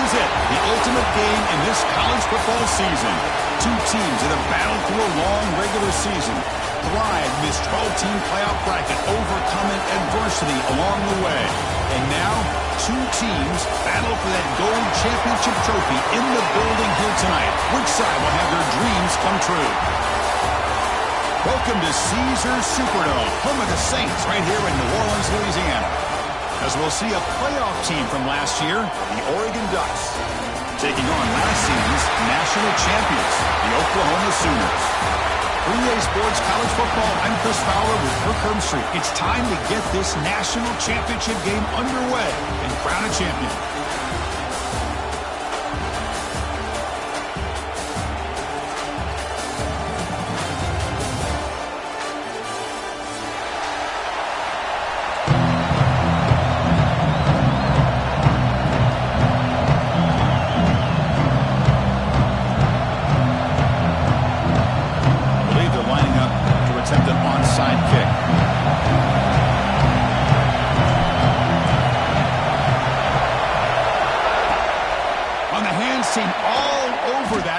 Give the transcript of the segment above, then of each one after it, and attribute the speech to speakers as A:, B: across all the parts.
A: is it, the ultimate game in this college football season. Two teams that have battled through a long regular season, thrived in this 12-team playoff bracket, overcoming adversity along the way. And now, two teams battle for that gold championship trophy in the building here tonight. Which side will have their dreams come true? Welcome to Caesars Superdome, home of the Saints, right here in New Orleans, Louisiana. As we'll see a playoff team from last year, the Oregon Ducks, taking on last season's national champions, the Oklahoma Sooners. For EA Sports College Football, I'm Chris Fowler with Kirk Herbstreit. It's time to get this national championship game underway and crown a champion.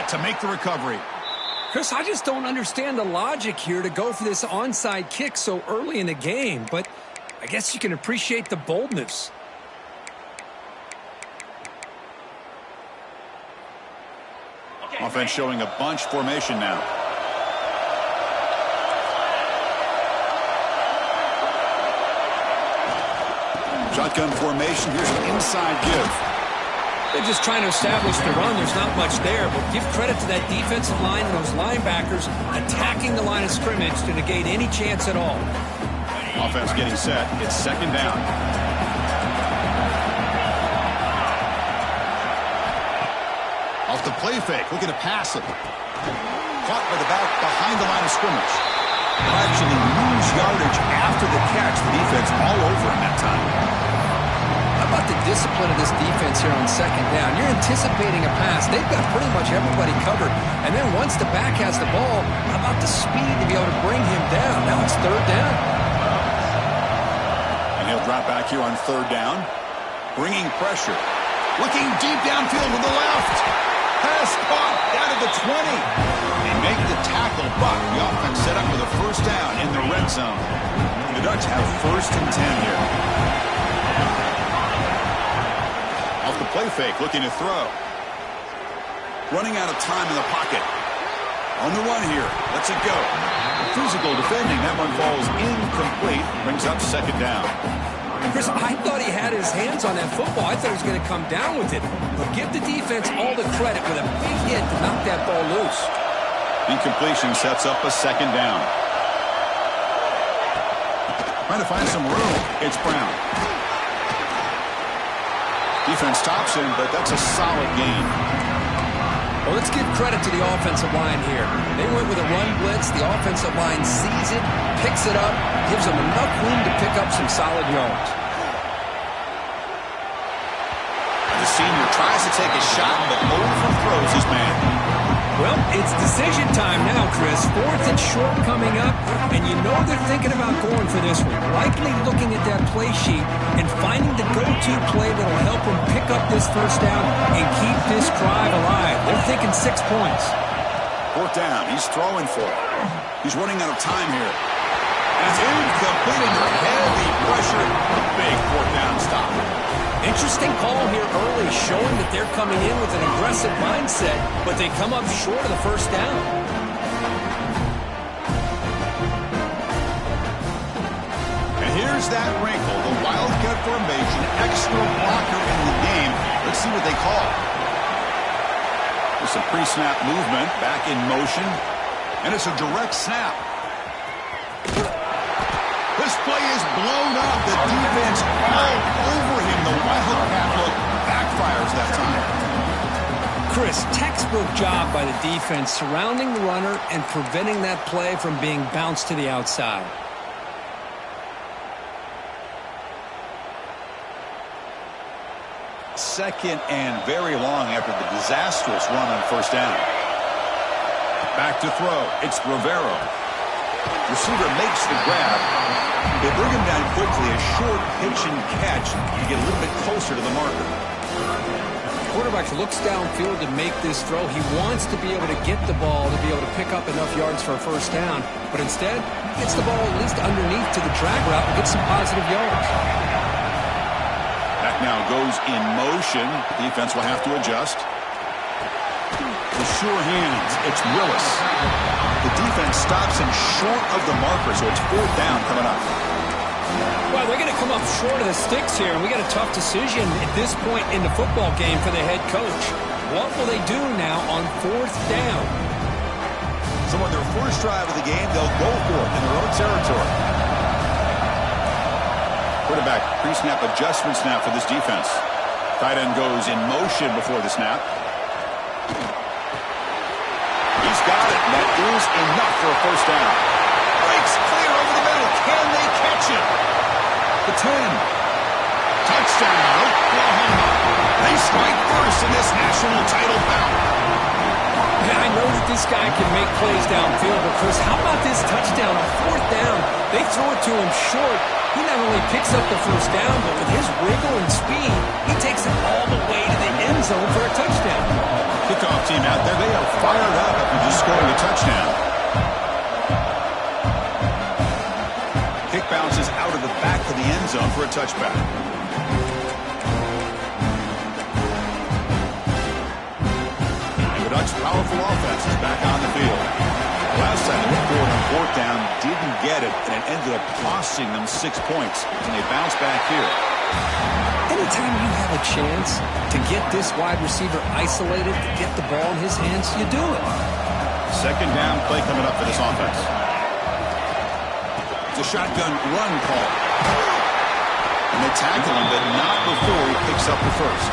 A: To make the recovery.
B: Chris, I just don't understand the logic here to go for this onside kick so early in the game, but I guess you can appreciate the boldness.
A: Offense showing a bunch formation now. Shotgun formation. Here's an inside give.
B: They're just trying to establish the run. There's not much there, but give credit to that defensive line and those linebackers attacking the line of scrimmage to negate any chance at all.
A: Offense getting set. It's second down. Off the play fake. Looking to pass it. Caught by the back behind the line of scrimmage. They'll actually lose yardage after the catch. The defense all over him that time.
B: How about the discipline of this defense here on second down? You're anticipating a pass. They've got pretty much everybody covered. And then once the back has the ball, how about the speed to be able to bring him down? Now it's third down.
A: And he'll drop back here on third down. Bringing pressure. Looking deep downfield with the left. Pass caught down to the 20. They make the tackle, but the offense set up with a first down in the red zone. The Ducks have first and 10 here. Off the play fake, looking to throw. Running out of time in the pocket. On the run here. Lets it go. Physical defending. That one falls incomplete. Brings up second down.
B: Chris, I thought he had his hands on that football. I thought he was going to come down with it. But give the defense all the credit with a big hit to knock that ball loose.
A: Incompletion sets up a second down. Trying to find some room. It's Brown. Defense tops him, but that's a solid gain.
B: Well, let's give credit to the offensive line here. They went with a run blitz. The offensive line sees it, picks it up, gives them enough room to pick up some solid yards.
A: The senior tries to take a shot, but overthrows his man.
B: Well, it's decision time now, Chris. Fourth and short coming up, and you know they're thinking about going for this one. Likely looking at that play sheet and finding the go-to play that will help them pick up this first down and keep this drive alive. They're thinking 6 points.
A: Fourth down. He's throwing for it. He's running out of time here. And it's incomplete under heavy pressure. A big fourth down stop.
B: Interesting call here early, showing that they're coming in with an aggressive mindset, but they come up short of the first down.
A: And here's that wrinkle, the Wildcat formation, extra blocker in the game. Let's see what they call. There's some pre-snap movement, back in motion, and it's a direct snap. This play is blown up. The defense all over him. The Wildcat look backfires that time.
B: Chris, textbook job by the defense surrounding the runner and preventing that play from being bounced to the outside.
A: Second and very long after the disastrous run on first down. Back to throw. It's Rivero. Receiver makes the grab. They bring him down quickly. A short pitch and catch. You get a little bit closer to the marker.
B: quarterback looks downfield to make this throw. He wants to be able to get the ball to be able to pick up enough yards for a first down. But instead, he gets the ball at least underneath to the drag route and gets some positive yards.
A: That now goes in motion. Defense will have to adjust. The sure hands. It's Willis. The defense stops him short of the marker, so it's fourth down coming up.
B: Well, they're going to come up short of the sticks here, and we got a tough decision at this point in the football game for the head coach. What will they do now on fourth down?
A: So on their first drive of the game, they'll go for it in their own territory. Quarterback pre-snap adjustment snap for this defense. Tight end goes in motion before the snap. He's got it. That is enough for a first down. Breaks clear over the middle. Can they catch it? The 10. Touchdown, Oklahoma. They strike first in this national title bout.
B: Yeah, I know that this guy can make plays downfield, but Chris, how about this touchdown on fourth down? They throw it to him short. He not only picks up the first down, but with his wiggle and speed, he takes it all the way to the end zone for a touchdown.
A: Kickoff team out there, they are fired up after just scoring a touchdown. Kick bounces out of the back of the end zone for a touchback. And the Ducks' powerful offense is back on the field. Last time they went forward on fourth down, didn't get it, and it ended up costing them 6 points. And they bounce back here.
B: Anytime you have a chance to get this wide receiver isolated, to get the ball in his hands, you do it.
A: Second down play coming up for this offense. It's a shotgun run call. And they tackle him, but not before he picks up the first.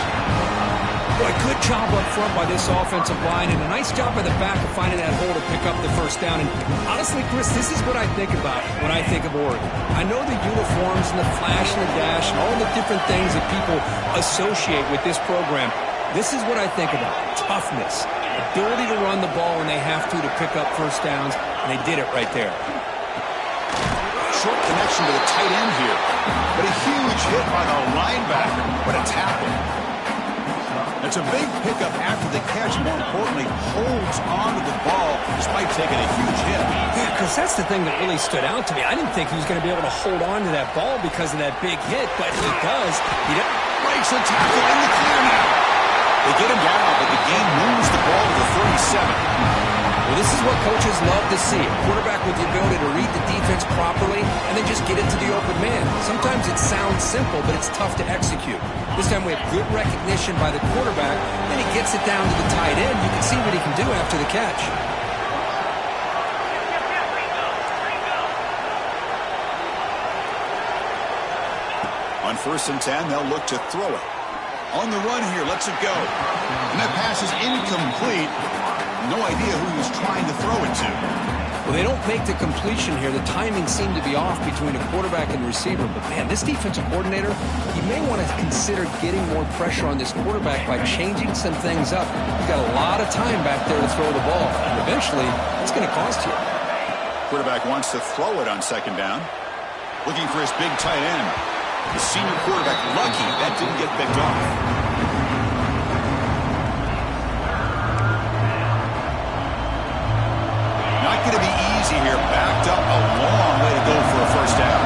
B: Boy, good job up front by this offensive line, and a nice job by the back of finding that hole to pick up the first down. And honestly, Chris, this is what I think about when I think of Oregon. I know the uniforms and the flash and the dash and all the different things that people associate with this program. This is what I think about. Toughness, ability to run the ball when they have to pick up first downs, and they did it right there.
A: Short connection to the tight end here, but a huge hit by the linebacker. What a tackle. It's a big pickup after the catch. More importantly, holds on to the ball despite taking a huge hit.
B: Yeah, because that's the thing that really stood out to me. I didn't think he was going to be able to hold on to that ball because of that big hit, but he does. He
A: breaks the tackle in the clear now. They get him down, but the game moves the ball to the 37.
B: Well, this is what coaches love to see. A quarterback with the ability to read the defense properly and then just get it to the open man. Sometimes it sounds simple, but it's tough to execute. This time we have good recognition by the quarterback. Then he gets it down to the tight end. You can see what he can do after the catch.
A: On 1st and 10, they'll look to throw it. On the run here, lets it go. And that pass is incomplete. No idea who he was trying to throw it to.
B: Well, they don't make the completion here. The timing seemed to be off between a quarterback and receiver. But, man, this defensive coordinator, he may want to consider getting more pressure on this quarterback by changing some things up. He's got a lot of time back there to throw the ball. And eventually, it's going to cost you.
A: Quarterback wants to throw it on second down. Looking for his big tight end. The senior quarterback lucky that didn't get picked off. Not going to be easy here. Backed up a long way to go for a first down.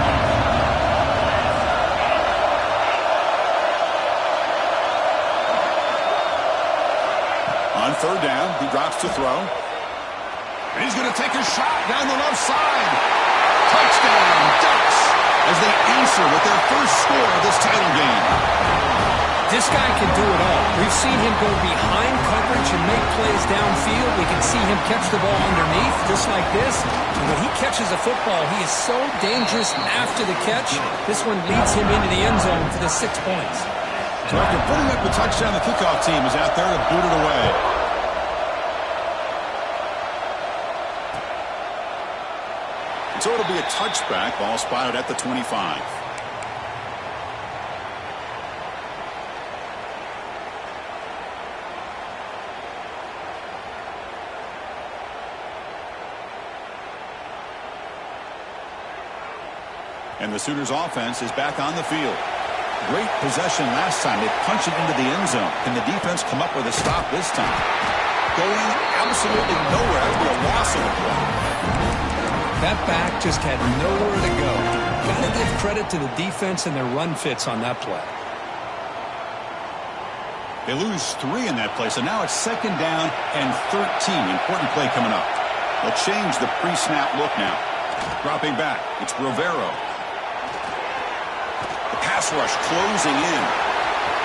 A: On third down, he drops to throw. And he's going to take a shot down the left side. Touchdown, Ducks, as they answer with their first score of this title game.
B: This guy can do it all. We've seen him go behind coverage and make plays downfield. We can see him catch the ball underneath, just like this. And when he catches a football, he is so dangerous after the catch. This one leads him into the end zone for the 6 points.
A: So after putting up the touchdown, the kickoff team is out there to boot it away. And so it'll be a touchback. Ball spotted at the 25. And the Sooners offense is back on the field. Great possession last time. They punch it into the end zone. Can the defense come up with a stop this time? Going absolutely nowhere. That would be a loss of the play.
B: That back just had nowhere to go. Got to give credit to the defense and their run fits on that play.
A: They lose 3 in that play, so now it's 2nd down and 13. Important play coming up. They'll change the pre-snap look now. Dropping back, it's Rivero. The pass rush closing in.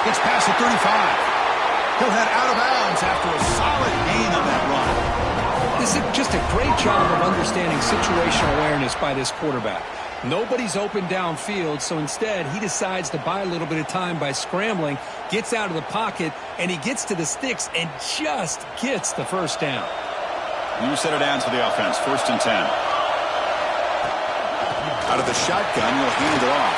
A: Gets past the 35. He'll head out of bounds after a solid gain on that run.
B: This is just a great job of understanding situational awareness by this quarterback. Nobody's open downfield, so instead he decides to buy a little bit of time by scrambling, gets out of the pocket, and he gets to the sticks and just gets the first down.
A: New set of downs for the offense, 1st and 10. Out of the shotgun, he'll hand it off.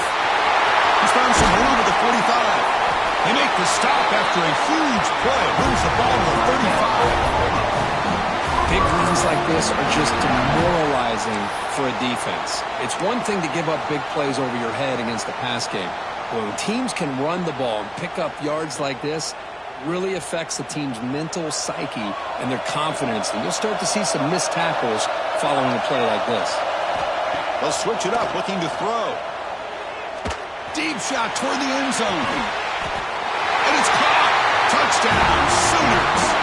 A: He's found some room at the 45. They make the stop after a huge play. Moves the ball to the 35.
B: Big wins like this are just demoralizing for a defense. It's one thing to give up big plays over your head against the pass game. But when teams can run the ball and pick up yards like this, it really affects the team's mental psyche and their confidence. And you'll start to see some missed tackles following a play like this.
A: They'll switch it up, looking to throw. Deep shot toward the end zone. And it's caught. Touchdown, Sooners.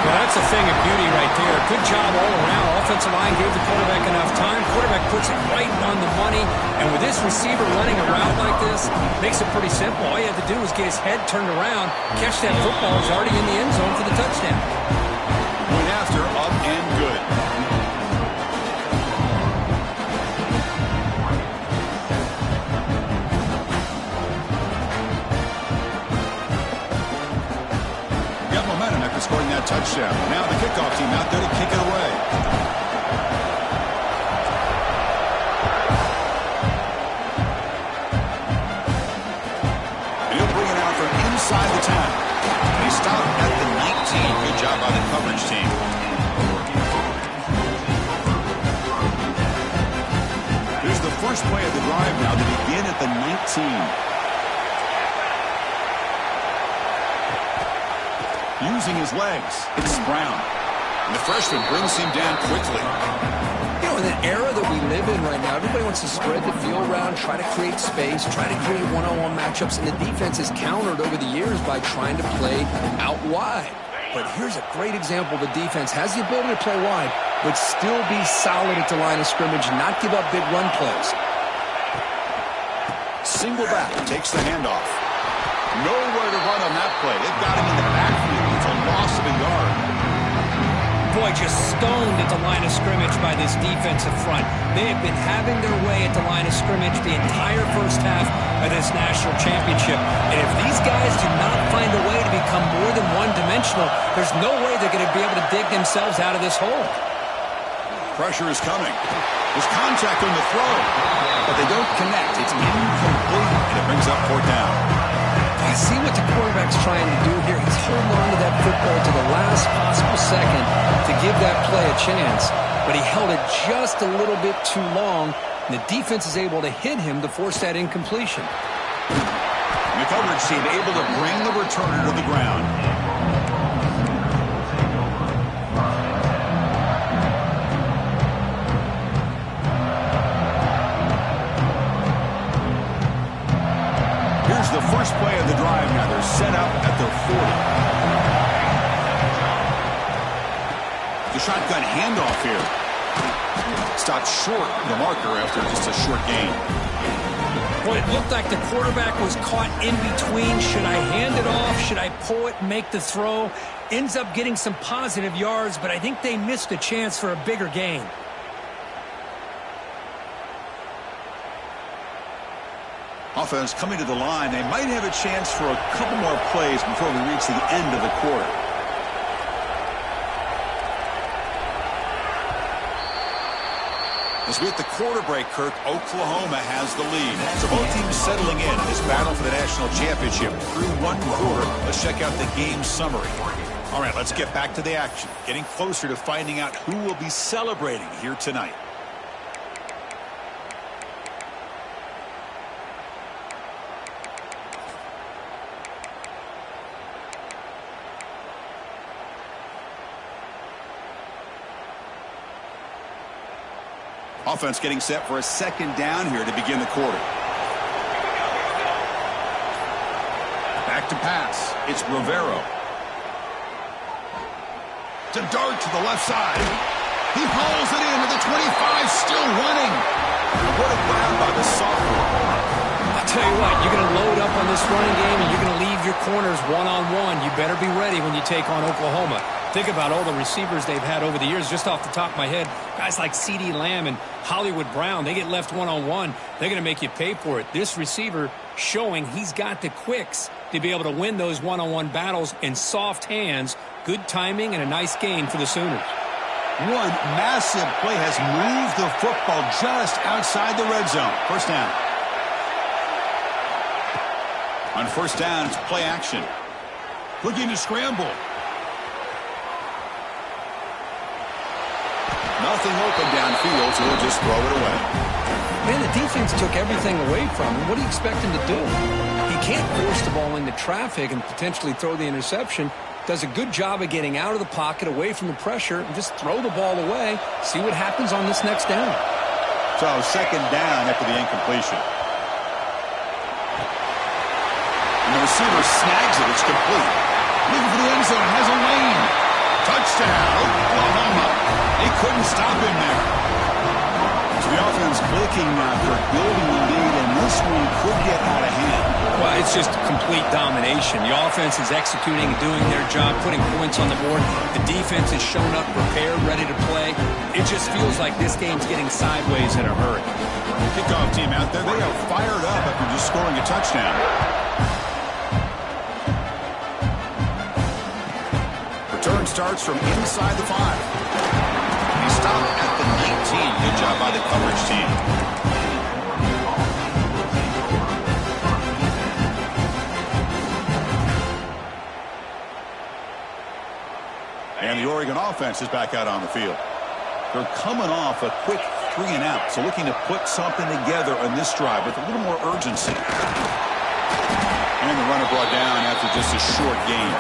B: Well, that's a thing of beauty right there. Good job all around. Offensive line gave the quarterback enough time. Quarterback puts it right on the money. And with this receiver running around like this, makes it pretty simple. All you have to do is get his head turned around, catch that football. He's already in the end zone for the touchdown.
A: Point after, up and good. Scoring that touchdown. Now the kickoff team out there to kick it away. And he'll bring it out from inside the 10. They stop at the 19. Good job by the coverage team. Here's the first play of the drive now to begin at the 19. Using his legs, it's Brown. And the freshman brings him down quickly.
B: You know, in the era that we live in right now, everybody wants to spread the field around, try to create space, try to create one-on-one matchups, and the defense is countered over the years by trying to play out wide. But here's a great example. The defense has the ability to play wide, but still be solid at the line of scrimmage and not give up big run plays.
A: Single back, takes the handoff. Nowhere to run on that play. They've got him in the backfield. It's a loss of a yard.
B: Boy, just stoned at the line of scrimmage by this defensive front. They have been having their way at the line of scrimmage the entire first half of this national championship. And if these guys do not find a way to become more than one-dimensional, there's no way they're going to be able to dig themselves out of this hole.
A: Pressure is coming. There's contact on the throw, but they don't connect. It's incomplete, and it brings up 4th down.
B: I see what the quarterback's trying to do here. He's holding on to that football to the last possible second to give that play a chance. But he held it just a little bit too long, and the defense is able to hit him to force that incompletion.
A: And the coverage team able to bring the returner to the ground. Here's the first play of the drive now. They're set up at their 40. The shotgun handoff here. Stopped short of the marker after just a short gain.
B: Boy, it looked like the quarterback was caught in between. Should I hand it off? Should I pull it and make the throw? Ends up getting some positive yards, but I think they missed a chance for a bigger gain.
A: Offense coming to the line. They might have a chance for a couple more plays before we reach the end of the quarter. As we hit the quarter break, Kirk, Oklahoma has the lead. So both teams settling in this battle for the national championship. Through one quarter, let's check out the game summary. All right, let's get back to the action. Getting closer to finding out who will be celebrating here tonight. Offense getting set for a second down here to begin the quarter. Back to pass. It's Rivero. To dart to the left side. He hauls it in to the 25, still running. What a grab by the sophomore.
B: I'll tell you what, you're going to load up on this running game and you're going to leave your corners one-on-one. You better be ready when you take on Oklahoma. Think about all the receivers they've had over the years. Just off the top of my head, guys like shiiii Lamb and Hollywood Brown, they get left one-on-one. They're going to make you pay for it. This receiver showing he's got the quicks to be able to win those one-on-one battles in soft hands. Good timing and a nice gain for the Sooners.
A: One massive play has moved the football just outside the red zone. First down. On first down, it's play action. Looking to scramble. Nothing open downfield, so he'll just throw it away.
B: Man, the defense took everything away from him. What do you expect him to do? He can't force the ball into traffic and potentially throw the interception. Does a good job of getting out of the pocket, away from the pressure, and just throw the ball away. See what happens on this next down.
A: So second down after the incompletion. And the receiver snags it. It's complete. Looking for the end zone. Has a lane. Touchdown, Oklahoma. They couldn't stop him there. So the offense clicking after building the lead, and this one could get out of hand.
B: Well, it's just complete domination. The offense is executing and doing their job, putting points on the board. The defense has shown up, prepared, ready to play. It just feels like this game's getting sideways in a hurry.
A: Kickoff team out there, they are fired up after just scoring a touchdown. Return starts from inside the 5. He stopped at the 19. Good job by the coverage team. And the Oregon offense is back out on the field. They're coming off a quick 3 and out, so looking to put something together on this drive with a little more urgency. And the runner brought down after just a short gain.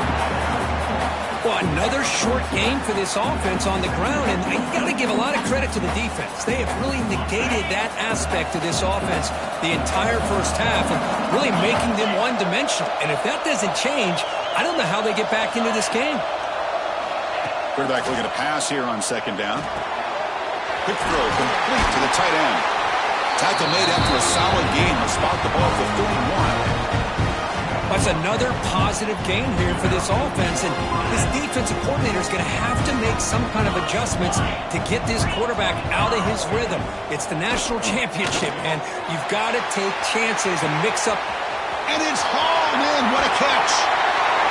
B: Well, another short game for this offense on the ground, and you got to give a lot of credit to the defense. They have really negated that aspect of this offense the entire first half and really making them one-dimensional. And if that doesn't change, I don't know how they get back into this game.
A: Quarterback looking to pass here on second down. Quick throw complete to the tight end. Tackle made after a solid gain. Will spot the ball for 31.
B: That's another positive game here for this offense, and this defensive coordinator is going to have to make some kind of adjustments to get this quarterback out of his rhythm. It's the national championship, and you've got to take chances and mix up.
A: And it's hauled in. What a catch.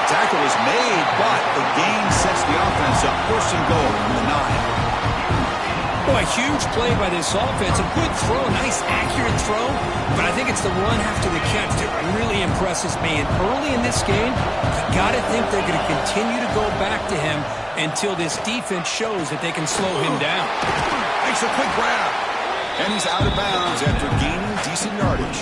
A: The tackle is made, but the gain sets the offense up. First and goal from the 9.
B: Boy, a huge play by this offense. A good throw, a nice accurate throw. But I think it's the run after the catch that really impresses me. And early in this game, you got to think they're going to continue to go back to him until this defense shows that they can slow him down.
A: Makes a quick grab. And he's out of bounds after gaining decent yardage.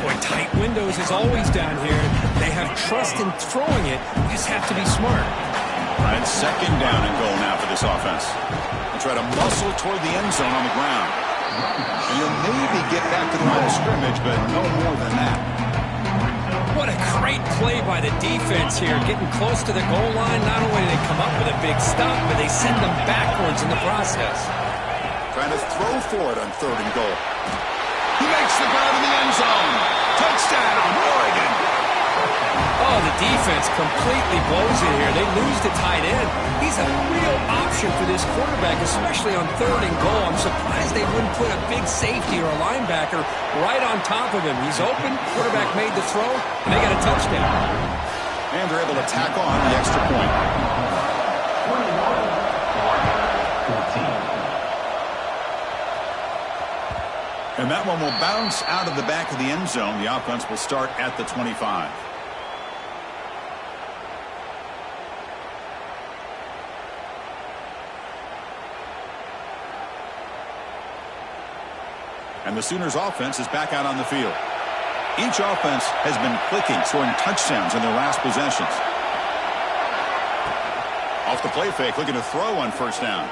B: Boy, tight windows is always down here. They have trust in throwing it. You just have to be smart.
A: And second down and goal now for this offense. They try to muscle toward the end zone on the ground. And he'll maybe get back to the line of scrimmage, but no more than that.
B: What a great play by the defense here. Getting close to the goal line, not only do they come up with a big stop, but they send them backwards in the process.
A: Trying to throw for it on third and goal. He makes the grab in the end zone. Touchdown, Oregon.
B: Oh, the defense completely blows it here. They lose the tight end. He's a real option for this quarterback, especially on third and goal. I'm surprised they wouldn't put a big safety or a linebacker right on top of him. He's open. Quarterback made the throw, and they got a touchdown.
A: And they're able to tack on the extra point. And that one will bounce out of the back of the end zone. The offense will start at the 25. And the Sooners offense is back out on the field. Each offense has been clicking, scoring touchdowns in their last possessions. Off the play fake, looking to throw on first down.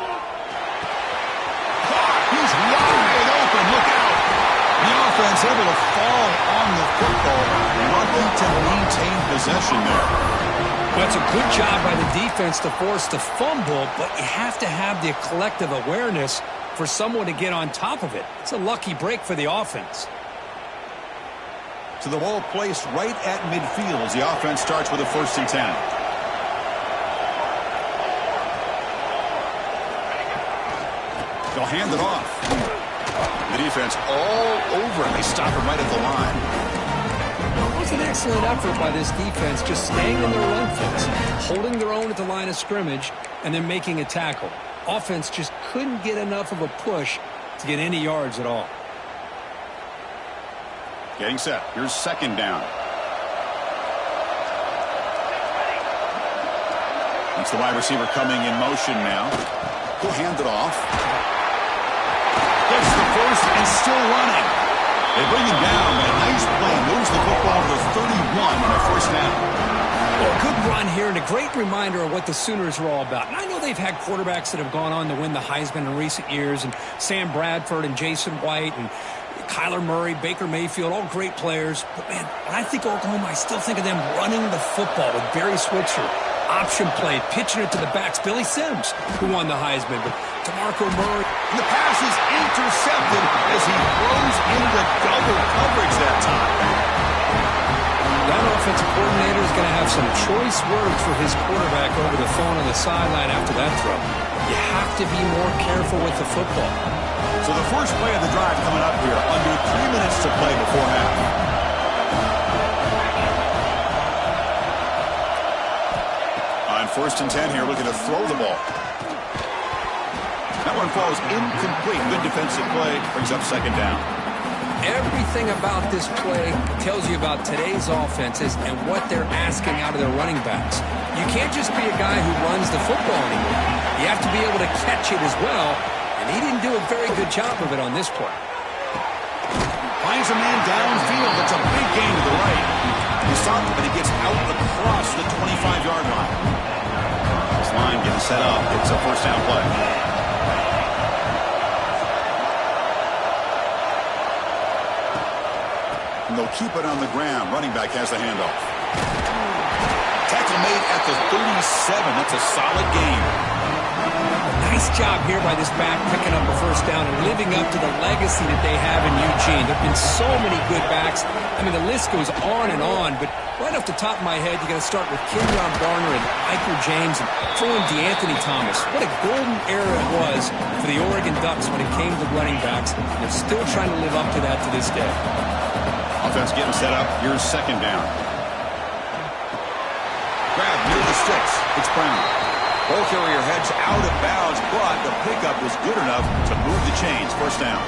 A: He's wide was able to fall on the football, lucky to maintain possession there.
B: Well, it's a good job by the defense to force the fumble, but you have to have the collective awareness for someone to get on top of it. It's a lucky break for the offense.
A: So the ball placed right at midfield as the offense starts with a 1st and 10. They'll hand it off. The defense all over it. They stop it right at the line.
B: It was an excellent effort by this defense, just staying in their run fits, holding their own at the line of scrimmage, and then making a tackle. Offense just couldn't get enough of a push to get any yards at all.
A: Getting set. Here's 2nd down. It's the wide receiver coming in motion now. He'll hand it off. Gets the first and still running. They bring him down, but a nice play moves the football to the 31 on a 1st down.
B: Well, a good run here and a great reminder of what the Sooners are all about. And I know they've had quarterbacks that have gone on to win the Heisman in recent years, and Sam Bradford and Jason White and Kyler Murray, Baker Mayfield, all great players. But, man, when I think Oklahoma, I still think of them running the football with Barry Switzer. Option play, pitching it to the backs. Billy Sims, who won the Heisman, but DeMarco Murray.
A: The pass is intercepted as he throws into double coverage that time.
B: That offensive coordinator is going to have some choice words for his quarterback over the phone on the sideline after that throw. You have to be more careful with the football.
A: So the first play of the drive coming up here, under 3 minutes to play before half. On 1st and 10 here, looking to throw the ball. That one falls incomplete. Good defensive play, brings up 2nd down.
B: Everything about this play tells you about today's offenses and what they're asking out of their running backs. You can't just be a guy who runs the football anymore. You have to be able to catch it as well, and he didn't do a very good job of it on this play.
A: Finds a man downfield. That's a big gain to the right. He stopped, but he gets out across the 25-yard line. This line getting set up. It's a 1st down play. And they'll keep it on the ground. Running back has the handoff. Tackle made at the 37. That's a solid gain.
B: Nice job here by this back picking up a 1st down and living up to the legacy that they have in Eugene. There have been so many good backs. I mean, the list goes on and on, but right off the top of my head, you got to start with Kenyon Garner and Michael James and throw in DeAnthony Thomas. What a golden era it was for the Oregon Ducks when it came to running backs. They're still trying to live up to that to this day.
A: Offense getting set up. Here's 2nd down. Grab near the sticks. It's Brown. Ball carrier heads out of bounds, but the pickup was good enough to move the chains. 1st down.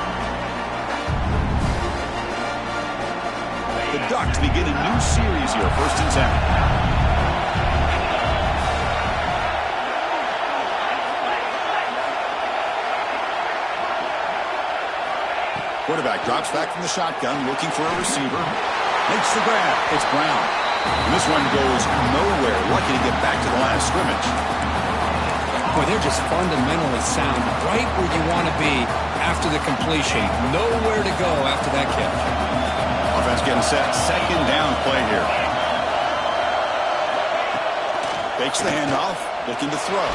A: The Ducks begin a new series here. 1st and 10. Quarterback drops back from the shotgun, looking for a receiver. Makes the grab. It's Brown. And this one goes nowhere. Lucky to get back to the line of scrimmage.
B: Boy, they're just fundamentally sound, right where you want to be after the completion. Nowhere to go after that catch.
A: Offense getting set. 2nd down play here. Takes the handoff, looking to throw.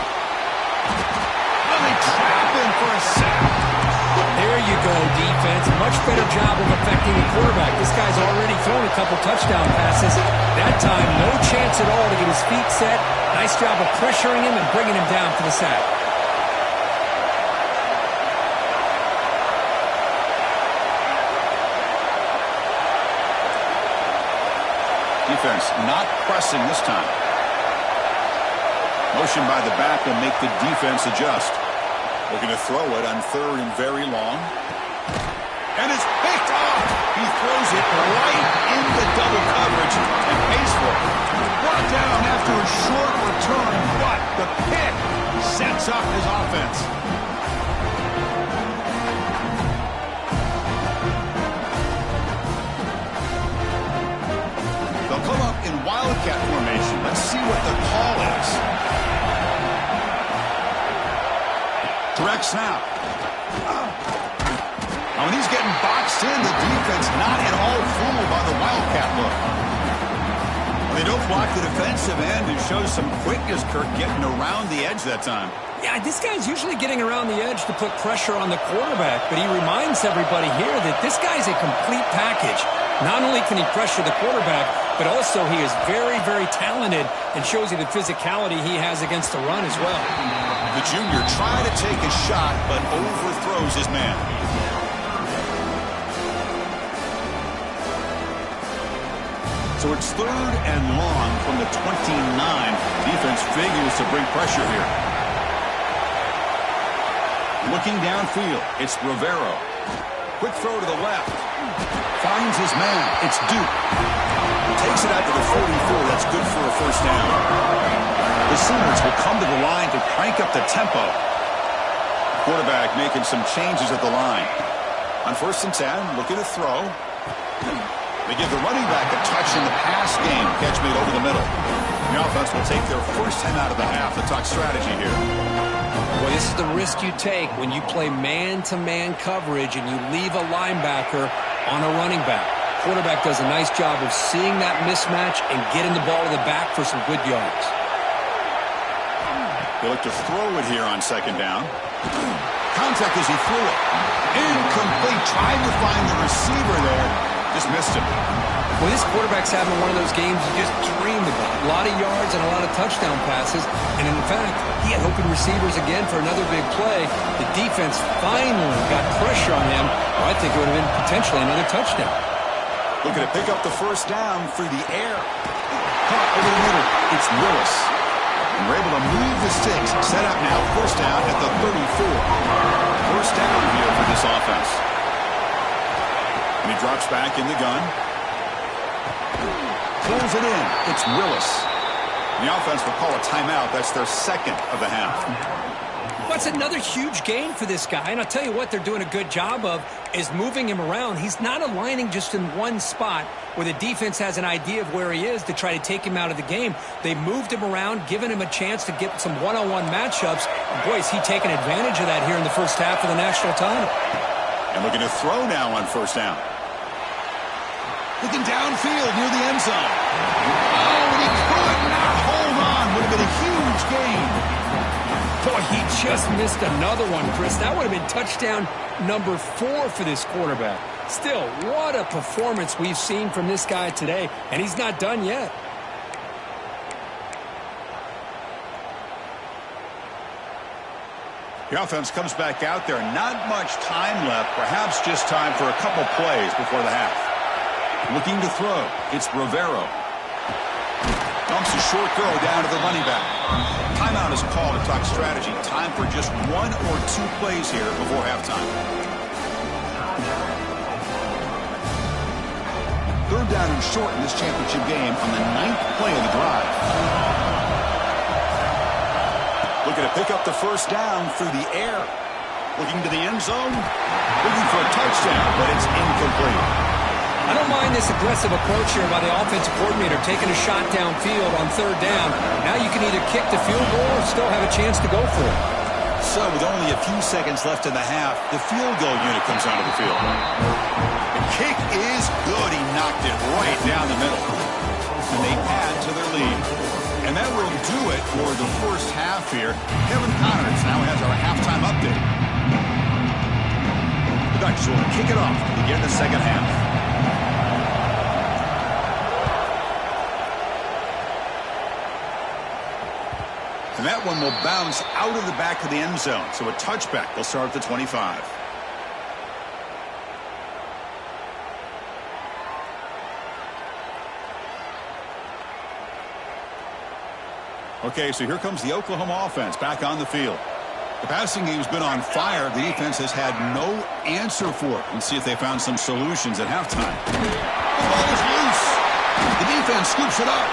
A: And they trap him for a sack.
B: There you go, defense. Much better job of affecting the quarterback. This guy's already thrown a couple touchdown passes. That time, no chance at all to get his feet set. Nice job of pressuring him and bringing him down for the sack.
A: Defense not pressing this time. Motion by the back will make the defense adjust. Looking to throw it on 3rd and very long. And it's picked off. He throws it right into double coverage and pays for it. Brought down after a short return, but the pick sets up his offense. They'll come up in Wildcat formation. Let's see what the call is. Direct snap. Now an And he's getting boxed in. The defense not at all fooled by the Wildcat look. They don't block the defensive end and show some quickness, Kirk, getting around the edge that time.
B: Yeah, this guy's usually getting around the edge to put pressure on the quarterback, but he reminds everybody here that this guy's a complete package. Not only can he pressure the quarterback, but also he is very, very talented and shows you the physicality he has against the run as well.
A: The junior tried to take a shot, but overthrows his man. So it's 3rd and long from the 29. Defense figures to bring pressure here. Looking downfield, it's Rivero. Quick throw to the left. Finds his man. It's Duke. Takes it out to the 44. That's good for a first down. The Sooners will come to the line to crank up the tempo. Quarterback making some changes at the line. On 1st and 10, looking to throw. They give the running back a touch in the pass game. Catch made over the middle. The offense will take their first 10 out of the half. The talk strategy here.
B: Well, this is the risk you take when you play man-to-man coverage and you leave a linebacker on a running back. Quarterback does a nice job of seeing that mismatch and getting the ball to the back for some good yards.
A: They look to throw it here on 2nd down. Contact as he threw it. Incomplete. Tried to find the receiver there. Just missed him.
B: Well, this quarterback's having one of those games you just dreamed about. A lot of yards and a lot of touchdown passes. And in fact, he had open receivers again for another big play. The defense finally got pressure on him. Well, I think it would have been potentially another touchdown.
A: Looking to pick up the first down through the air. Caught over the middle. It's Willis. And we're able to move the sticks. Set up now. First down at the 34. First down here for this offense. And he drops back in the gun. Pulls it in. It's Willis. The offense will call a timeout. That's their 2nd of the half.
B: That's another huge gain for this guy. And I'll tell you what they're doing a good job of is moving him around. He's not aligning just in one spot where the defense has an idea of where he is to try to take him out of the game. They moved him around, giving him a chance to get some one-on-one matchups. And boy, is he taking advantage of that here in the first half of the national title.
A: And looking to throw now on 1st down. Looking downfield near the end zone. Oh, and he could not hold on. Would have been a huge gain.
B: Boy, he just missed another one, Chris. That would have been touchdown number 4 for this quarterback. Still, what a performance we've seen from this guy today, and he's not done yet.
A: The offense comes back out there. Not much time left. Perhaps just time for a couple plays before the half. Looking to throw. It's Rivero. Dumps a short throw down to the running back. Timeout is called to talk strategy. Time for just 1 or 2 plays here before halftime. 3rd down and short in this championship game on the 9th play of the drive. Looking to pick up the first down through the air. Looking to the end zone. Looking for a touchdown, but it's incomplete.
B: I don't mind this aggressive approach here by the offensive coordinator, taking a shot downfield on 3rd down. Now you can either kick the field goal or still have a chance to go for it.
A: So with only a few seconds left in the half, the field goal unit comes onto the field. The kick is good. He knocked it right down the middle. And they add to their lead. And that will do it for the first half here. Kevin Connors now has our halftime update. The Ducks will kick it off to begin the second half. And that one will bounce out of the back of the end zone. So a touchback. They'll start at the 25. Okay, so here comes the Oklahoma offense back on the field. The passing game's been on fire. The defense has had no answer for it. Let's see if they found some solutions at halftime. The ball is loose. The defense scoops it up.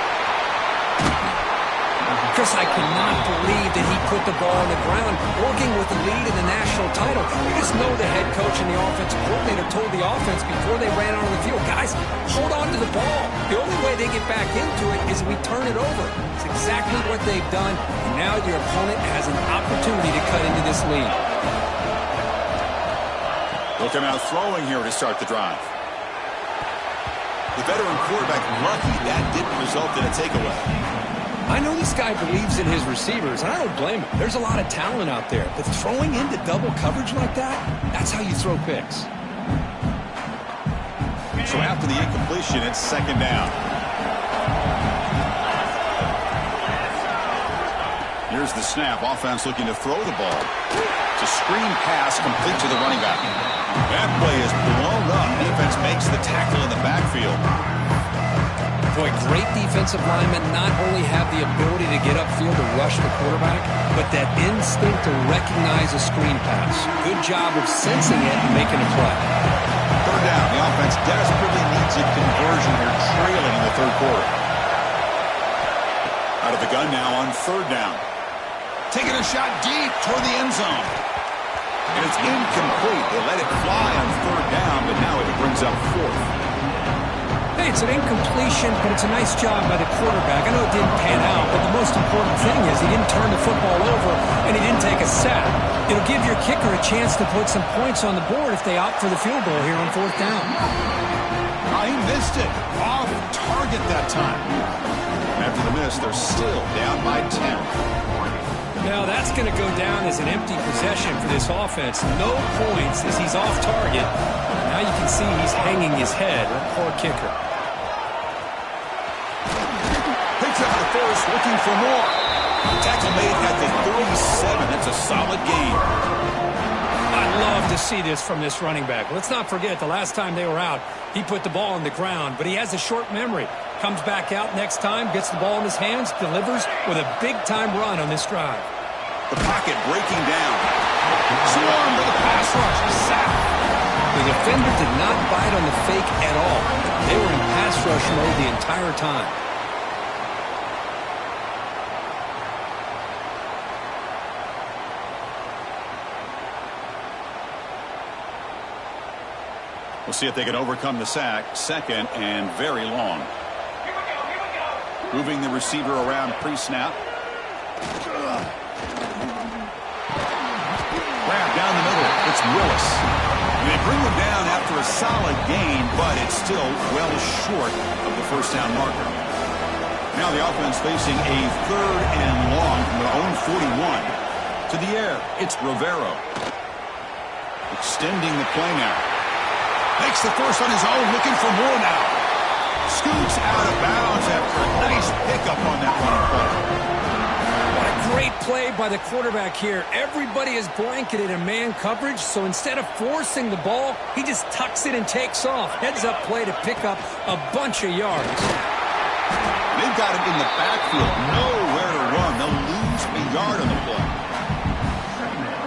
B: Chris, I cannot believe that he put the ball on the ground working with the lead in the national title. You just know the head coach and the offensive coordinator told the offense before they ran onto the field, guys, hold on to the ball. The only way they get back into it is we turn it over. It's exactly what they've done, and now your opponent has an opportunity to cut into this lead.
A: He'll come out throwing here to start the drive. The veteran quarterback lucky that didn't result in a takeaway.
B: I know this guy believes in his receivers, and I don't blame him. There's a lot of talent out there, but throwing into double coverage like that, that's how you throw picks.
A: So after the incompletion, it's second down. Here's the snap. Offense looking to throw the ball. It's a screen pass complete to the running back. That play is blown up. Defense makes the tackle in the backfield.
B: Boy, great defensive linemen not only have the ability to get upfield to rush the quarterback, but that instinct to recognize a screen pass. Good job of sensing it and making a play.
A: Third down. The offense desperately needs a conversion. They're trailing in the third quarter. Out of the gun now on third down. Taking a shot deep toward the end zone. And it's incomplete. They let it fly on third down, but now it brings up fourth.
B: Hey, it's an incompletion, but it's a nice job by the quarterback. I know it didn't pan out, but the most important thing is he didn't turn the football over, and he didn't take a sack. It'll give your kicker a chance to put some points on the board if they opt for the field goal here on fourth down.
A: Oh, he missed it. Off target that time. After the miss, they're still down by 10.
B: Now that's going to go down as an empty possession for this offense. No points as he's off target. Now you can see he's hanging his head. Poor kicker.
A: Picks up the first, looking for more. Tackle made at the 37. It's a solid gain.
B: I'd love to see this from this running back. Let's not forget the last time they were out, he put the ball on the ground, but he has a short memory. Comes back out next time, gets the ball in his hands, delivers with a big-time run on this drive.
A: The pocket breaking down. Swarm with a pass rush. Sack.
B: The defender did not bite on the fake at all. They were in pass rush mode the entire time.
A: We'll see if they can overcome the sack. Second and very long. Moving the receiver around pre-snap. Grab down the middle. It's Willis. They bring him down after a solid gain, but it's still well short of the first down marker. Now the offense facing a third and long from their own 41. To the air, it's Rivero. Extending the play now. Makes the first on his own, looking for more now. Scoots out of bounds after a nice pickup on that running play.
B: What a great play by the quarterback here. Everybody is blanketed in man coverage, so instead of forcing the ball, he just tucks it and takes off. Heads-up play to pick up a bunch of yards.
A: They've got him in the backfield, nowhere to run. They'll lose a yard on the play.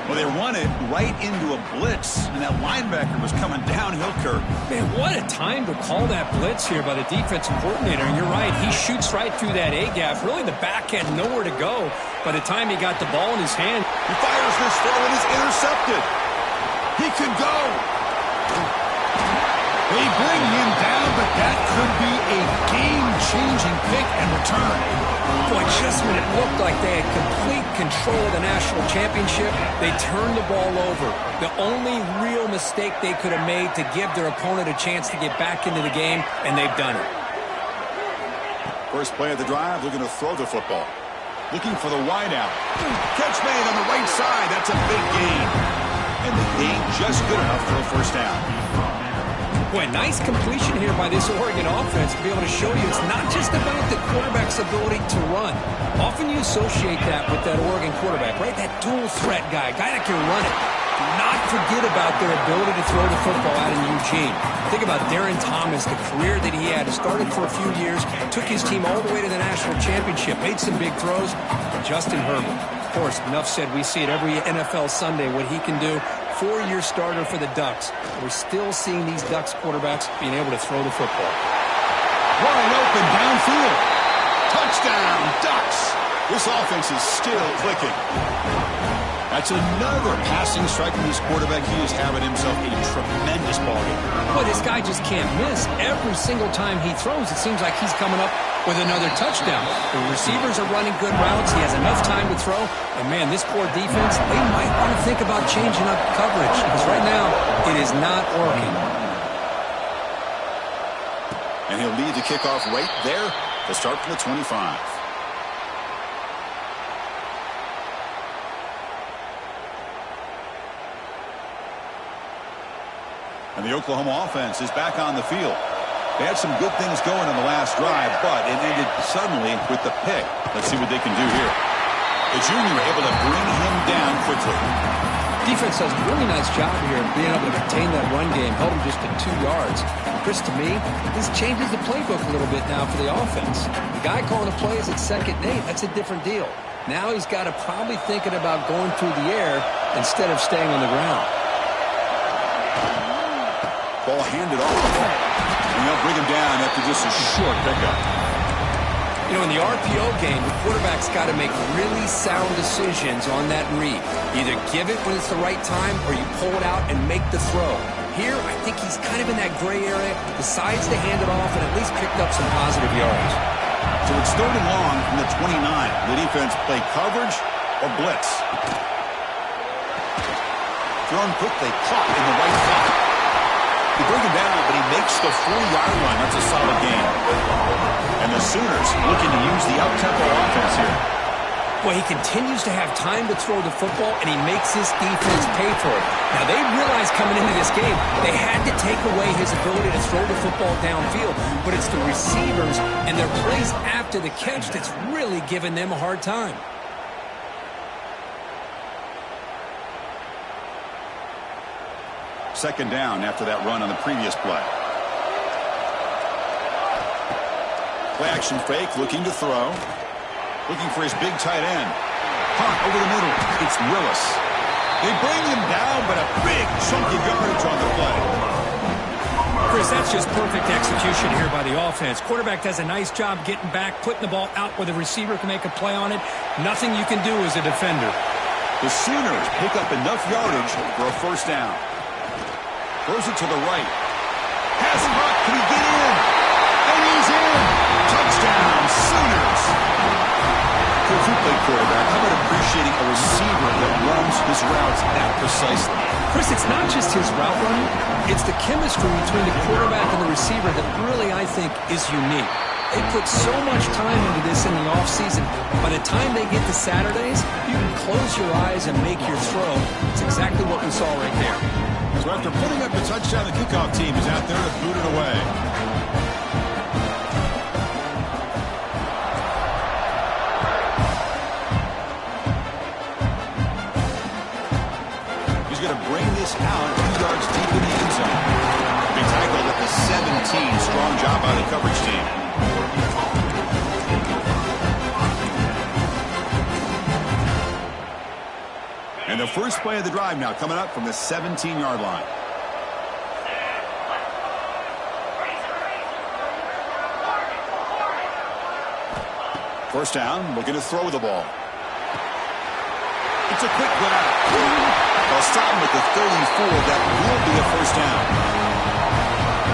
A: Well, they run it right into a blitz, and that linebacker was coming downhill, Kirk.
B: Man, what a time to call that blitz here by the defensive coordinator. And you're right, he shoots right through that A-gap. Really, the back had nowhere to go by the time he got the ball in his hand.
A: He fires this throw and is intercepted. He could go. They bring him down, but that could be a game-changing pick and return.
B: Boy, just when it looked like they had complete control of the national championship, they turned the ball over. The only real mistake they could have made to give their opponent a chance to get back into the game, and they've done it.
A: First play of the drive, looking to throw the football. Looking for the wideout. Catch made on the right side. That's a big gain. And the gain just good enough for a first down.
B: Boy, nice completion here by this Oregon offense to be able to show you it's not just about the quarterback's ability to run. Often you associate that with that Oregon quarterback, right? That dual threat guy that can run it. Do not forget about their ability to throw the football out in Eugene. Think about Darren Thomas, the career that he had. Started for a few years, took his team all the way to the national championship, made some big throws. And Justin Herbert, of course, enough said, we see it every NFL Sunday what he can do. 4-year starter for the Ducks. We're still seeing these Ducks quarterbacks being able to throw the football.
A: Wide open downfield. Touchdown, Ducks. This offense is still clicking. That's another passing strike from this quarterback. He is having himself a tremendous ballgame.
B: Boy, this guy just can't miss. Every single time he throws, it seems like he's coming up with another touchdown. The receivers are running good routes. He has enough time to throw. And, man, this poor defense, they might want to think about changing up coverage because right now it is not working.
A: And he'll lead the kickoff right there to start from the 25. And the Oklahoma offense is back on the field. They had some good things going on the last drive, but it ended suddenly with the pick. Let's see what they can do here. The junior able to bring him down quickly.
B: Defense does a really nice job here of being able to contain that run game, held him just to 2 yards. Chris, to me, this changes the playbook a little bit now for the offense. The guy calling the plays at 2nd and 8, that's a different deal. Now he's got to probably thinking about going through the air instead of staying on the ground.
A: Ball handed off. And they'll bring him down after just a short pickup.
B: You know, in the RPO game, the quarterback's got to make really sound decisions on that read. Either give it when it's the right time or you pull it out and make the throw. Here, I think he's kind of in that gray area, decides to hand it off and at least picked up some positive yards.
A: So it's 3rd and long from the 29. The defense play coverage or blitz. Thrown quickly, caught in the right spot. He brings him down, but he makes the 40-yard line. That's a solid game. And the Sooners looking to use the up-tempo offense here.
B: Well, he continues to have time to throw the football, and he makes his defense pay for it. Now, they realized coming into this game, they had to take away his ability to throw the football downfield, but it's the receivers and their plays after the catch that's really giving them a hard time.
A: Second down after that run on the previous play. Play action fake, looking to throw. Looking for his big tight end. Hunt over the middle. It's Willis. They bring him down, but a big chunk of yardage on the play.
B: Chris, that's just perfect execution here by the offense. Quarterback does a nice job getting back, putting the ball out where the receiver can make a play on it. Nothing you can do as a defender.
A: The Sooners pick up enough yardage for a first down. Throws it to the right. Has him up. Can he get in? And he's in. Touchdown, Sooners. Coach, you play quarterback. How about appreciating a receiver that runs his routes that precisely?
B: Chris, it's not just his route running. It's the chemistry between the quarterback and the receiver that really, I think, is unique. They put so much time into this in the offseason. By the time they get to Saturdays, you can close your eyes and make your throw. It's exactly what we saw right there.
A: So after putting up the touchdown, the kickoff team is out there to boot it away. He's going to bring this out 2 yards deep in the end zone. Big tackle at the 17. Strong job by the coverage team. And the first play of the drive now coming up from the 17-yard line. First down, looking to throw the ball. It's a quick grab. They'll stop him at the 34. That will be a first down.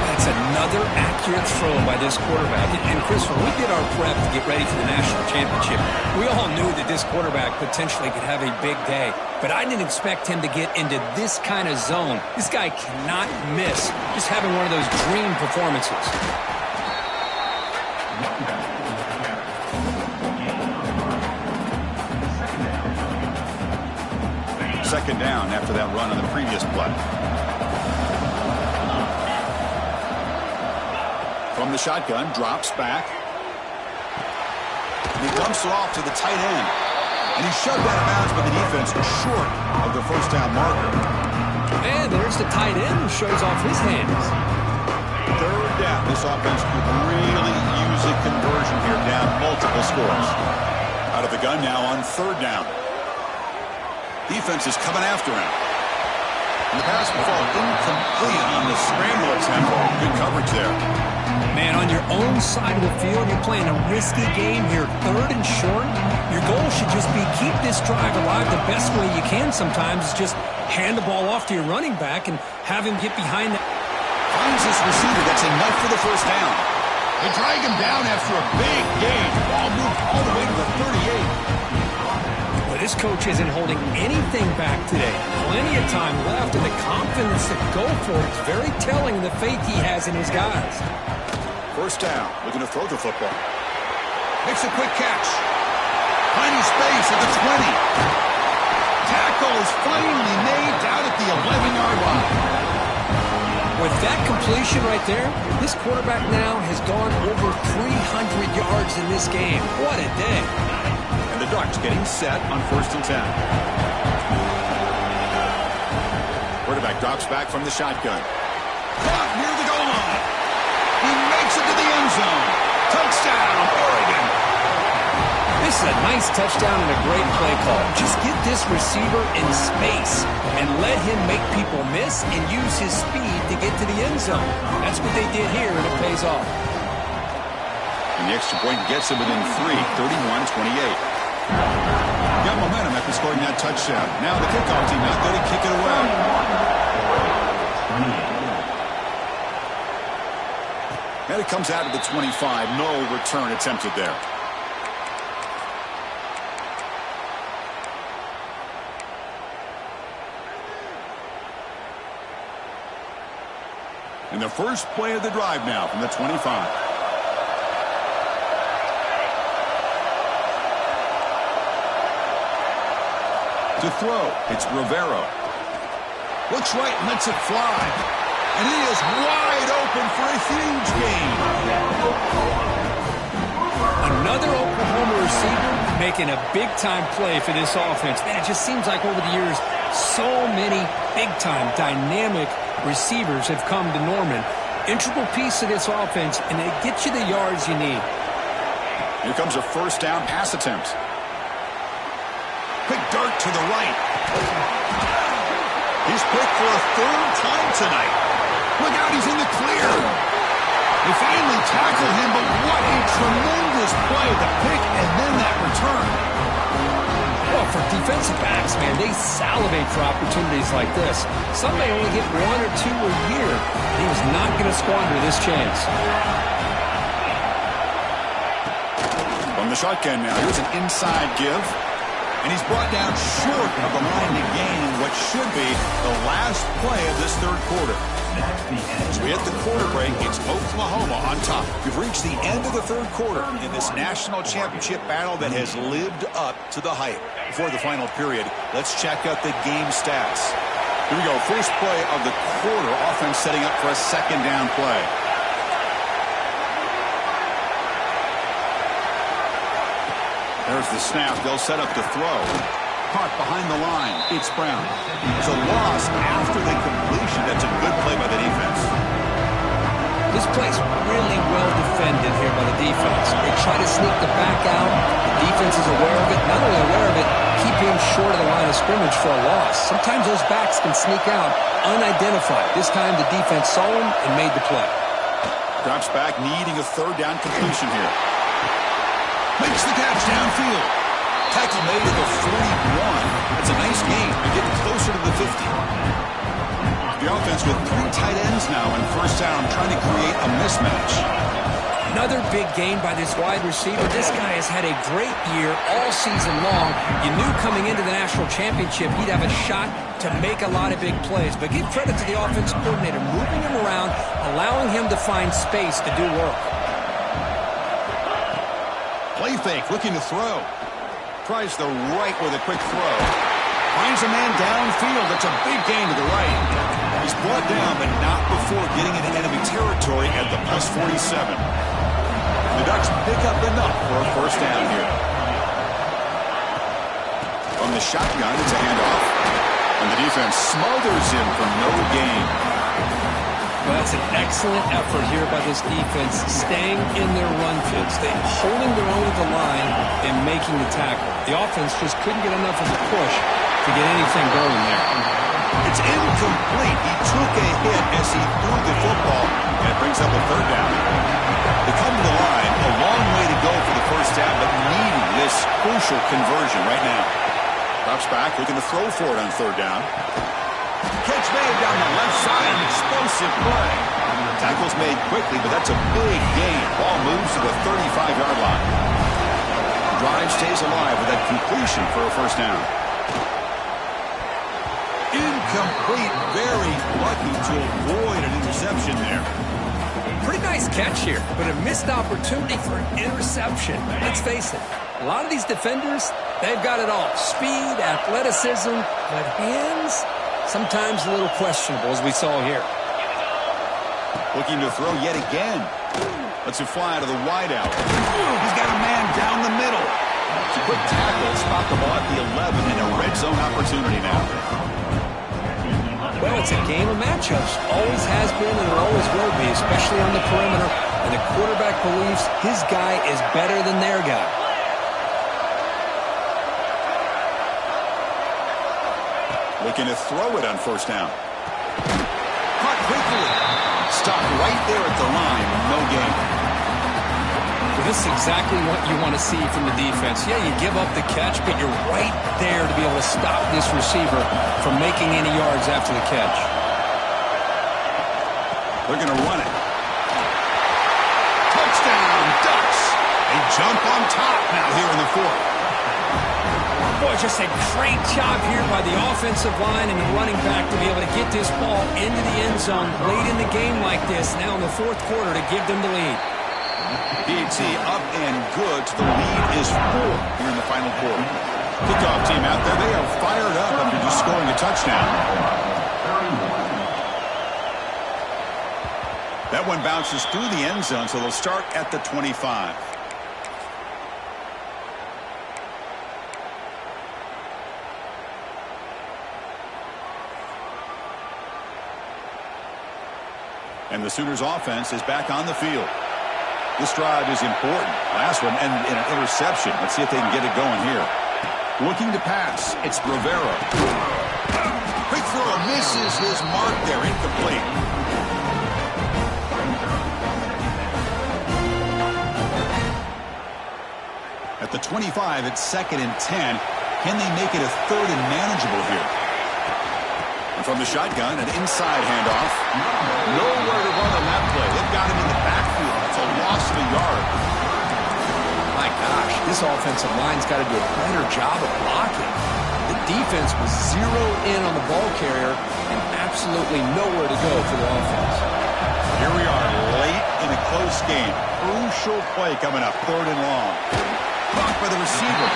B: That's another accurate throw by this quarterback. And Chris, when we did our prep to get ready for the national championship, we all knew that this quarterback potentially could have a big day. But I didn't expect him to get into this kind of zone. This guy cannot miss. Just having one of those dream performances.
A: Second down after that run on the previous play. From the shotgun, drops back. And he dumps it off to the tight end. And he's shoved out of bounds by the defense short of the first down marker.
B: And there's the tight end who shows off his hands.
A: Third down. This offense could really use a conversion here, down multiple scores. Out of the gun now on third down. Defense is coming after him. And the pass will fall incomplete on the scramble attempt. Good coverage there.
B: Man, on your own side of the field, you're playing a risky game here. Third and short. Your goal should just be keep this drive alive the best way you can sometimes is just hand the ball off to your running back and have him get behind the...
A: Finds this receiver. That's enough for the first down. They drag him down after a big gain. Ball moved all the way to the 38.
B: Well, this coach isn't holding anything back today. Plenty of time left, and the confidence to go for it is very telling of the faith he has in his guys.
A: First down, looking to throw the football. Makes a quick catch. Finding space at the 20. Tackle is finally made down at the 11-yard line.
B: With that completion right there, this quarterback now has gone over 300 yards in this game. What a day.
A: And the Ducks getting set on 1st and 10. Quarterback drops back from the shotgun. Caught near the goal line. He makes it to the end zone. Touchdown, Oregon.
B: This is a nice touchdown and a great play call. Just get this receiver in space and let him make people miss and use his speed to get to the end zone. That's what they did here, and it pays off.
A: And the extra point gets him within 3, 31-28. Got momentum after scoring that touchdown. Now the kickoff team out there to kick it away. And it comes out of the 25. No return attempted there. And the first play of the drive now from the 25. To throw, it's Rivero. Looks right and lets it fly. And he is wide open for a huge gain.
B: Another Oklahoma receiver making a big-time play for this offense. Man, it just seems like over the years, so many big-time, dynamic receivers have come to Norman. Integral piece of this offense, and it gets you the yards you need.
A: Here comes a first down pass attempt. Quick dart to the right. He's picked for a 3rd time tonight. Look out, he's in the clear. They finally tackled him, but what a tremendous play. The pick and then that return.
B: Well, for defensive backs, man, they salivate for opportunities like this. Some may only get 1 or 2 a year. He was not going to squander this chance.
A: From the shotgun now, here's an inside give. And he's brought down short of the line to gain what should be the last play of this 3rd quarter. As we hit the quarter break, it's Oklahoma on top. We've reached the end of the 3rd quarter in this national championship battle that has lived up to the hype. Before the final period, let's check out the game stats. Here we go. First play of the quarter. Offense setting up for a 2nd down play. There's the snap. They'll set up to throw. Caught behind the line. It's Brown. It's a loss after the completion. That's a good play by the defense.
B: This play's really well defended here by the defense. They try to sneak the back out. The defense is aware of it. Not only aware of it, keep him short of the line of scrimmage for a loss. Sometimes those backs can sneak out unidentified. This time the defense saw him and made the play.
A: Drops back, needing a 3rd down completion here. Makes the catch downfield. Tackle made at the 41. That's a nice gain. They're getting closer to the 50. The offense with 3 tight ends now in 1st down, trying to create a mismatch.
B: Another big gain by this wide receiver. This guy has had a great year all season long. You knew coming into the national championship he'd have a shot to make a lot of big plays. But give credit to the offensive coordinator, moving him around, allowing him to find space to do work.
A: Play fake, looking to throw. Tries the right with a quick throw. Finds a man downfield. That's a big gain to the right. He's brought down, but not before getting into enemy territory at the +47. The Ducks pick up enough for a 1st down here. From the shotgun, it's a handoff. And the defense smothers him for no gain.
B: Well, that's an excellent effort here by this defense, staying in their run fits. They're holding their own at the line and making the tackle. The offense just couldn't get enough of a push to get anything going there.
A: It's incomplete. He took a hit as he threw the football, and it brings up a 3rd down. They come to the line, a long way to go for the 1st down, but needing this crucial conversion right now. Drops back, looking to throw for it on 3rd down. Catch made down the left side, explosive play. Tackle's made quickly, but that's a big gain. Ball moves to the 35-yard line. Drive stays alive with that completion for a first down. Incomplete. Very lucky to avoid an interception there.
B: Pretty nice catch here, but a missed opportunity for an interception. Let's face it, a lot of these defenders, they've got it all. Speed, athleticism, but hands, sometimes a little questionable, as we saw here.
A: Looking to throw yet again. Lets it fly to the wideout. He's got a man down the middle. It's a quick tackle. Spot the ball at the 11 in a red zone opportunity now.
B: Well, it's a game of matchups. Always has been and it always will be, especially on the perimeter. And the quarterback believes his guy is better than their guy.
A: Looking to throw it on first down. Caught quickly. Stopped right there at the line. No gain.
B: Well, this is exactly what you want to see from the defense. Yeah, you give up the catch, but you're right there to be able to stop this receiver from making any yards after the catch.
A: They're going to run it. Touchdown, Ducks. They jump on top now here in the fourth.
B: Boy, just a great job here by the offensive line and the running back to be able to get this ball into the end zone late in the game like this, now in the fourth quarter, to give them the lead.
A: PAT up and good. The lead is 4 here in the final quarter. Kickoff team out there. They are fired up after just scoring a touchdown. That one bounces through the end zone, so they'll start at the 25. And the Sooners offense is back on the field. This drive is important. Last one and an interception. Let's see if they can get it going here. Looking to pass. It's Rivera. Quick throw. Misses his mark there. Incomplete. At the 25, it's 2nd and 10. Can they make it a 3rd and manageable here? And from the shotgun, an inside handoff. Nowhere to run on that play. They've got him in the backfield. It's a loss of a yard.
B: My gosh, this offensive line's got to do a better job of blocking. The defense was zeroed in on the ball carrier and absolutely nowhere to go for the offense.
A: Here we are late in a close game. Crucial play coming up, 3rd and long. Caught by the receiver.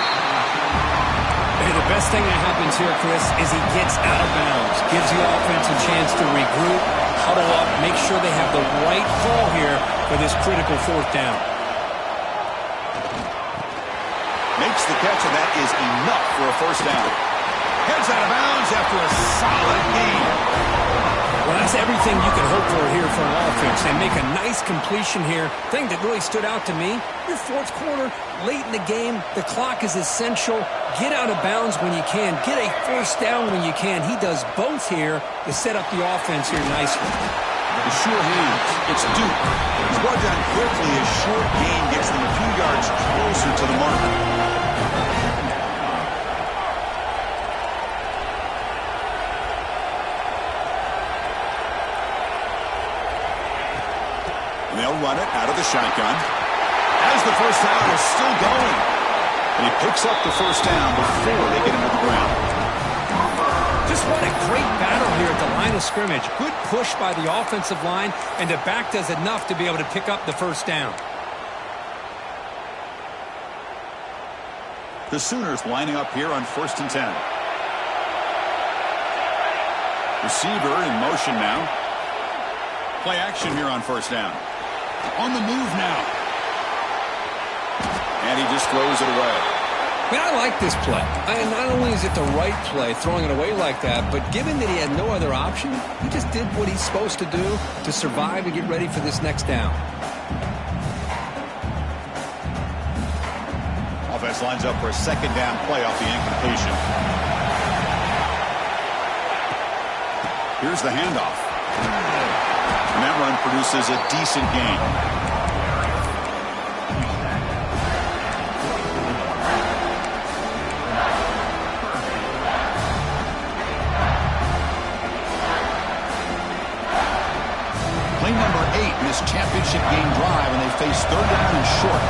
B: Hey, the best thing that happens here, Chris, is he gets out of bounds. Gives the offense a chance to regroup, huddle up, make sure they have the right call here for this critical 4th down.
A: Makes the catch, and that is enough for a first down. Heads out of bounds after a solid game.
B: Well, that's everything you can hope for here from an offense. They make a nice completion here. Thing that really stood out to me, your 4th quarter, late in the game, the clock is essential. Get out of bounds when you can. Get a first down when you can. He does both here to set up the offense here nicely.
A: The sure hands. It's Duke. He's brought down quickly. A short gain gets them a few yards closer to the mark. And they'll run it out of the shotgun. As the first down is still going. And he picks up the first down before they get him to the ground.
B: Just what a great battle here at the line of scrimmage. Good push by the offensive line, and the back does enough to be able to pick up the first down.
A: The Sooners lining up here on 1st and 10. Receiver in motion now. Play action here on first down. On the move now. And he just throws it away.
B: Man, I like this play. Not only is it the right play, throwing it away like that, but given that he had no other option, he just did what he's supposed to do to survive and get ready for this next down.
A: Offense lines up for a 2nd down play off the incompletion. Here's the handoff. And that run produces a decent gain. Play number this championship game drive, and they face third down and short.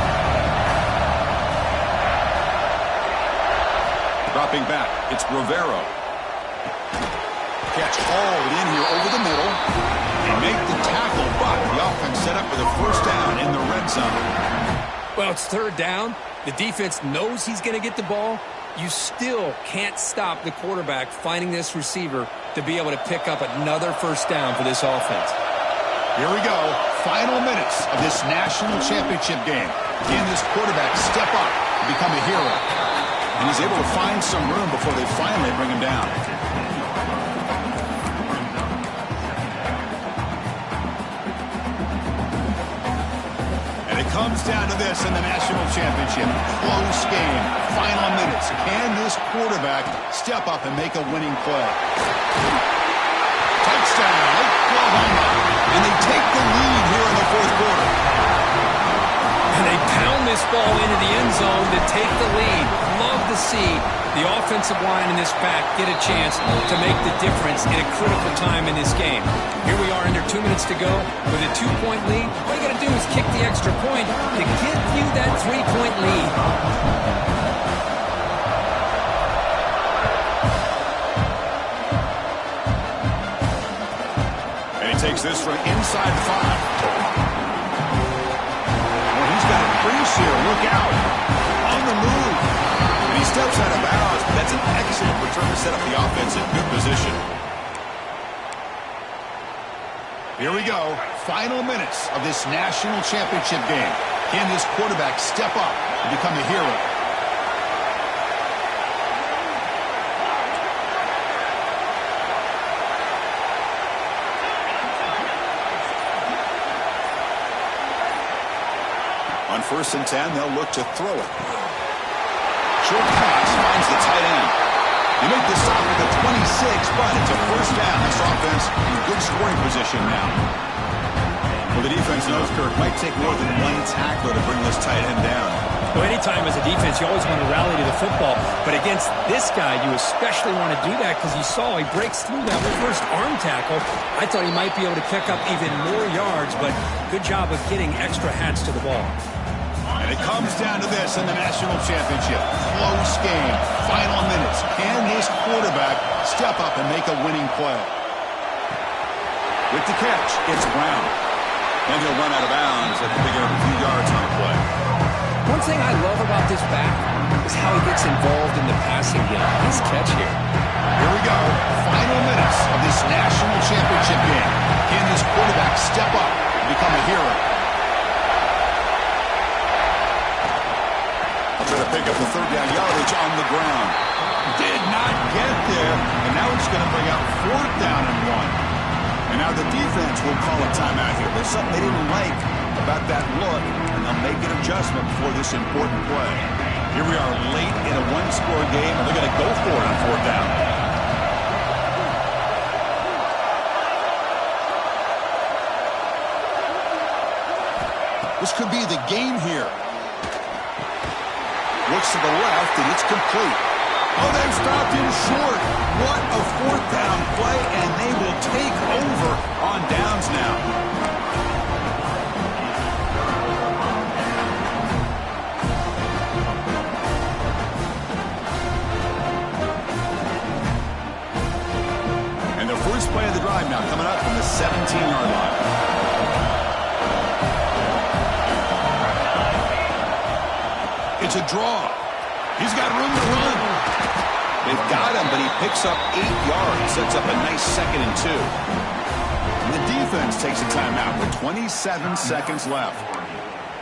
A: Dropping back, it's Rivero. Catch hauled in here over the middle. They make the tackle, but the offense set up for the first down in the red zone.
B: Well, it's third down. The defense knows he's going to get the ball. You still can't stop the quarterback finding this receiver to be able to pick up another first down for this offense.
A: Here we go. Final minutes of this national championship game. Can this quarterback step up and become a hero? And he's able to find some room before they finally bring him down. And it comes down to this in the national championship. Close game. Final minutes. Can this quarterback step up and make a winning play? Touchdown, Oklahoma. And they take the lead here in the fourth quarter.
B: And they pound this ball into the end zone to take the lead. Love to see the offensive line in this back get a chance to make the difference in a critical time in this game. Here we are under 2 minutes to go with a 2-point lead. All you got to do is kick the extra point to give you that 3-point lead.
A: Takes this from inside 5. Well, he's got a crease here. Look out. On the move. And he steps out of bounds, but that's an excellent return to set up the offense in good position. Here we go. Final minutes of this national championship game. Can this quarterback step up and become a hero? On 1st and 10, they'll look to throw it. Short pass finds the tight end. He made the stop at the 26, but it's a first down. This offense in good scoring position now. Well, the defense knows, Kirk, might take more than one tackler to bring this tight end down.
B: Well, anytime as a defense, you always want to rally to the football. But against this guy, you especially want to do that because you saw he breaks through that first arm tackle. I thought he might be able to pick up even more yards, but good job of getting extra hats to the ball.
A: And it comes down to this in the national championship. Close game. Final minutes. Can his quarterback step up and make a winning play? With the catch, it's Brown. And he'll run out of bounds after picking up a few yards on the play.
B: One thing I love about this back is how he gets involved in the passing game. Nice catch here.
A: Here we go. Final minutes of this national championship game. Can this quarterback step up and become a hero? Try to pick up the third down yardage on the ground. Did not get there, and now it's going to bring out 4th down and 1. And now the defense will call a timeout here. There's something they didn't like about that look, and they'll make an adjustment for this important play. Here we are late in a one-score game, and they're going to go for it on 4th down. This could be the game here. Looks to the left, and it's complete. Oh, they've stopped him short. What a 4th down play, and they will take over on downs now. And the first play of the drive now coming up from the 17-yard line. It's a draw. He's got room to run. They've got him, but he picks up 8 yards. Sets up a nice 2nd and 2. And the defense takes a timeout with 27 seconds left.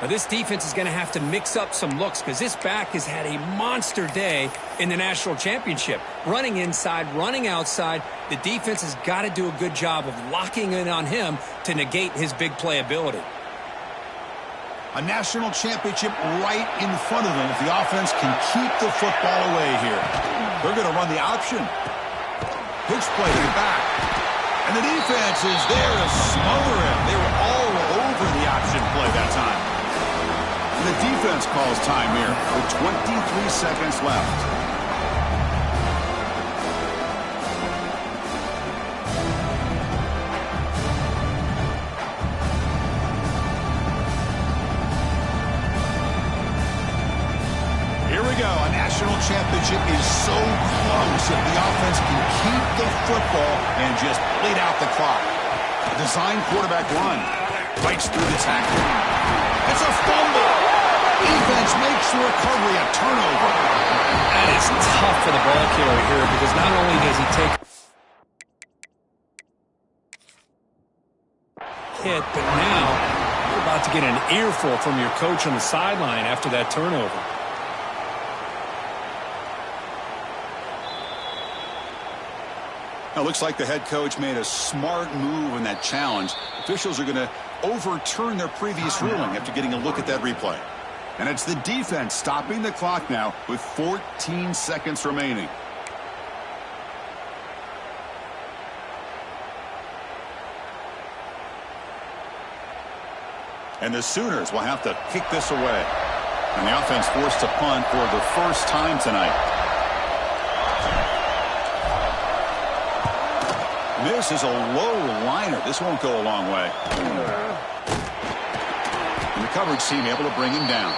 B: Now this defense is going to have to mix up some looks because this back has had a monster day in the national championship. Running inside, running outside. The defense has got to do a good job of locking in on him to negate his big playability.
A: A national championship right in front of them if the offense can keep the football away here. They're going to run the option. Pitch play to the back. And the defense is there to smother him. They were all over the option play that time. And the defense calls time here with 23 seconds left. championship is so close if the offense can keep the football and just bleed out the clock. A design quarterback run. Fights through the tackle. It's a fumble. Defense makes the recovery a turnover.
B: That is tough for the ball carrier here because not only does he take hit, but now you're about to get an earful from your coach on the sideline after that turnover.
A: Now, looks like the head coach made a smart move in that challenge. Officials are going to overturn their previous ruling after getting a look at that replay. And it's the defense stopping the clock now with 14 seconds remaining. And the Sooners will have to kick this away. And the offense forced to punt for the first time tonight. This is a low liner. This won't go a long way. And the coverage team able to bring him down.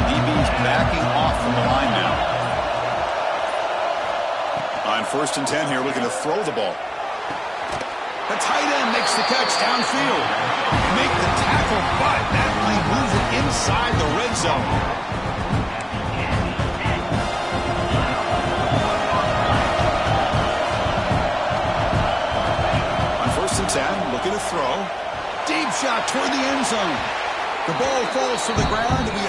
A: DB's backing off from the line now. On 1st and 10 here, looking to throw the ball. The tight end makes the catch downfield. Make the tackle, but that might move it inside the red zone. On 1st and 10, looking to throw. Deep shot toward the end zone. The ball falls to the ground, and we